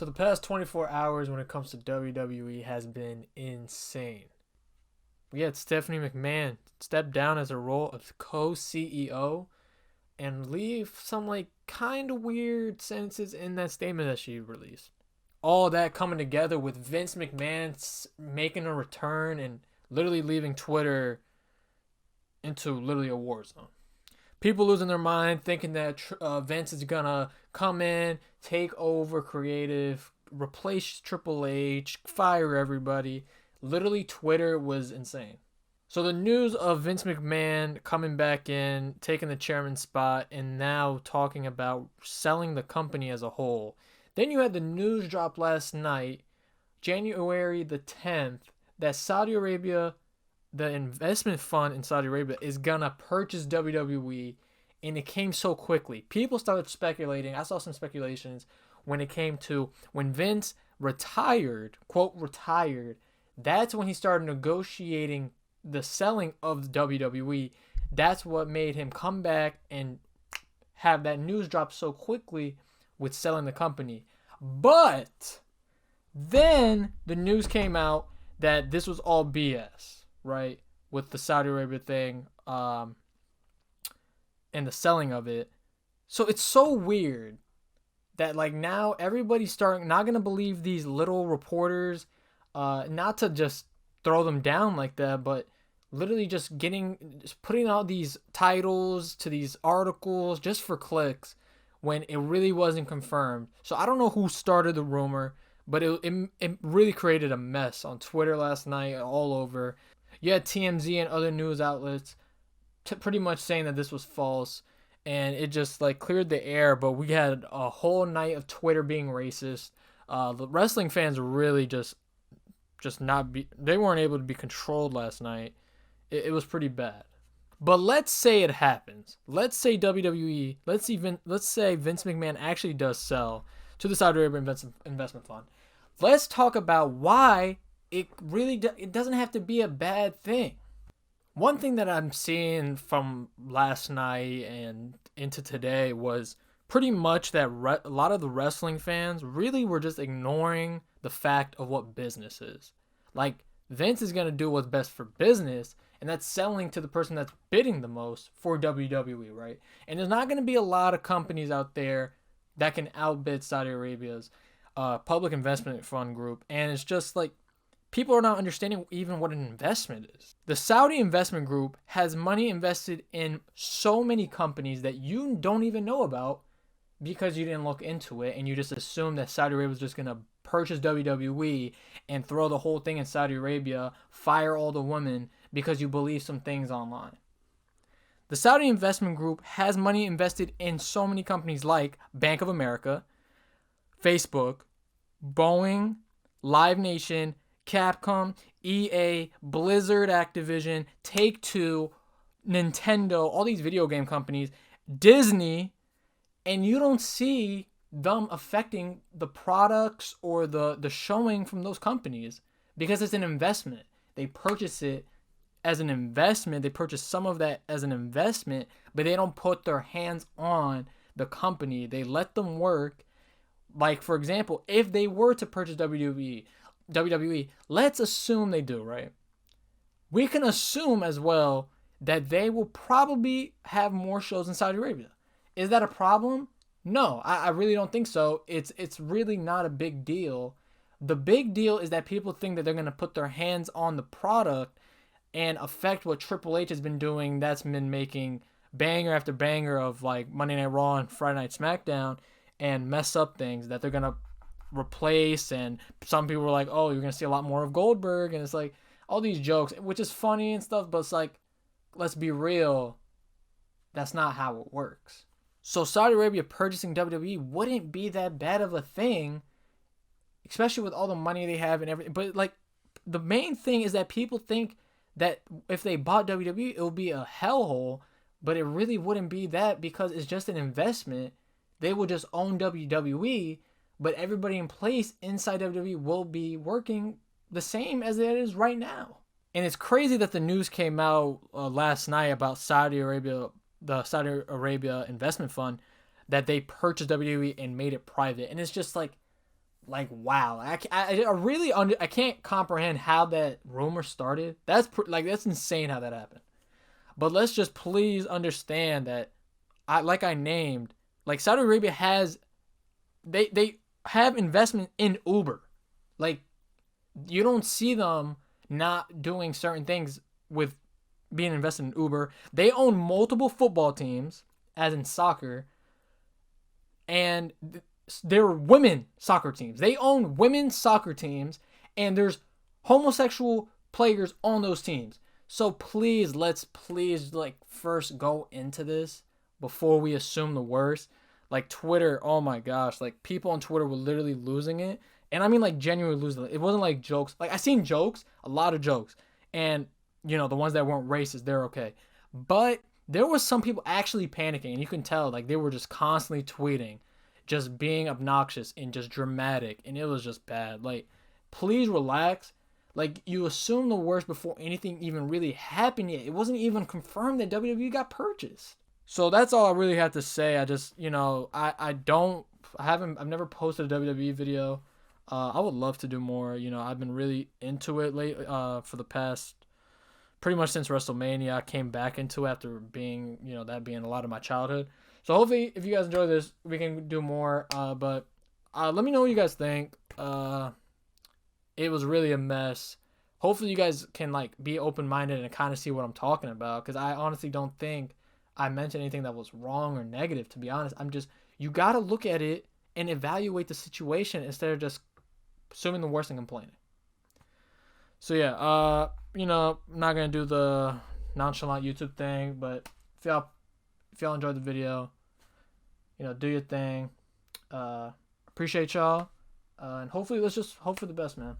So the past 24 hours when it comes to WWE has been insane. We had Stephanie McMahon step down as a role of co-CEO and leave some like kind of weird sentences in that statement that she released. All that coming together with Vince McMahon making a return and literally leaving Twitter into literally a war zone. People losing their mind, thinking that Vince is gonna come in, take over creative, replace Triple H, fire everybody. Literally, Twitter was insane. So the news of Vince McMahon coming back in, taking the chairman spot, and now talking about selling the company as a whole. Then you had the news drop last night, January the 10th, that Saudi Arabia, the investment fund in Saudi Arabia, is gonna purchase WWE, and it came so quickly. People started speculating. I saw some speculations when it came to when Vince retired, quote retired. That's when he started negotiating the selling of WWE. That's what made him come back and have that news drop so quickly with selling the company. But then the news came out that this was all BS, right? With the Saudi Arabia thing and the selling of it. So it's so weird that like now everybody's starting not going to believe these little reporters, not to just throw them down like that, but literally just putting out these titles to these articles just for clicks when it really wasn't confirmed. So I don't know who started the rumor, but it really created a mess on Twitter last night, all over. You had TMZ and other news outlets pretty much saying that this was false, and it just like cleared the air. But we had a whole night of Twitter being racist. The wrestling fans really just they weren't able to be controlled last night. It was pretty bad. But let's say it happens. Let's say WWE, let's say Vince McMahon actually does sell to the Saudi Arabia investment fund. Let's talk about why it doesn't have to be a bad thing. One thing that I'm seeing from last night and into today was pretty much that a lot of the wrestling fans really were just ignoring the fact of what business is. Like, Vince is going to do what's best for business, and that's selling to the person that's bidding the most for WWE, right? And there's not going to be a lot of companies out there that can outbid Saudi Arabia's public investment fund group. And it's just like, people are not understanding even what an investment is. The Saudi investment group has money invested in so many companies that you don't even know about because you didn't look into it, and you just assume that Saudi Arabia was just going to purchase WWE and throw the whole thing in Saudi Arabia, fire all the women because you believe some things online. The Saudi investment group has money invested in so many companies like Bank of America, Facebook, Boeing, Live Nation, Capcom, EA, Blizzard, Activision, Take-Two, Nintendo, all these video game companies, Disney, and you don't see them affecting the products or the showing from those companies because it's an investment. They purchase it as an investment. They purchase some of that as an investment, but they don't put their hands on the company. They let them work. Like, for example, if they were to purchase WWE, let's assume they do, right? We can assume as well that they will probably have more shows in Saudi Arabia. Is that a problem? No, I really don't think so. It's really not a big deal. The big deal is that people think that they're going to put their hands on the product and affect what Triple H has been doing. That's been making banger after banger of like Monday Night Raw and Friday Night SmackDown and mess up things that they're going to replace. And some people were like, oh, you're going to see a lot more of Goldberg. And it's like all these jokes, which is funny and stuff, but it's like, let's be real. That's not how it works. So Saudi Arabia purchasing WWE wouldn't be that bad of a thing, especially with all the money they have and everything. But like, the main thing is that people think that if they bought WWE, it would be a hellhole, but it really wouldn't be that because it's just an investment. They will just own WWE, but everybody in place inside WWE will be working the same as it is right now. And it's crazy that the news came out last night about Saudi Arabia, the Saudi Arabia investment fund, that they purchased WWE and made it private. And it's just like, Like, wow. I really I can't comprehend how that rumor started. That's insane how that happened. But let's just please understand that I named, like Saudi Arabia has, they have investment in Uber. Like, you don't see them not doing certain things with being invested in Uber. They own multiple football teams, as in soccer, and there are women soccer teams. They own women's soccer teams, and there's homosexual players on those teams. So please, let's please like first go into this before we assume the worst. Like Twitter, oh my gosh, like people on Twitter were literally losing it. And I mean like genuinely losing it. It wasn't like jokes. Like I seen jokes, a lot of jokes. And the ones that weren't racist, they're okay. But there was some people actually panicking, and you can tell like they were just constantly tweeting, just being obnoxious and just dramatic, and it was just bad. Like, please relax. Like, you assume the worst before anything even really happened yet. It wasn't even confirmed that WWE got purchased. So that's all I really have to say. I just, I've never posted a WWE video. I would love to do more. I've been really into it lately, for the past, pretty much since WrestleMania. I came back into it after being, that being a lot of my childhood. So hopefully, if you guys enjoy this, we can do more. But let me know what you guys think. It was really a mess. Hopefully, you guys can like be open minded and kind of see what I'm talking about. Because I honestly don't think I mentioned anything that was wrong or negative. To be honest, you gotta look at it and evaluate the situation instead of just assuming the worst and complaining. So yeah, I'm not gonna do the nonchalant YouTube thing, but if y'all enjoyed the video, do your thing. Appreciate y'all. And hopefully let's just hope for the best, man.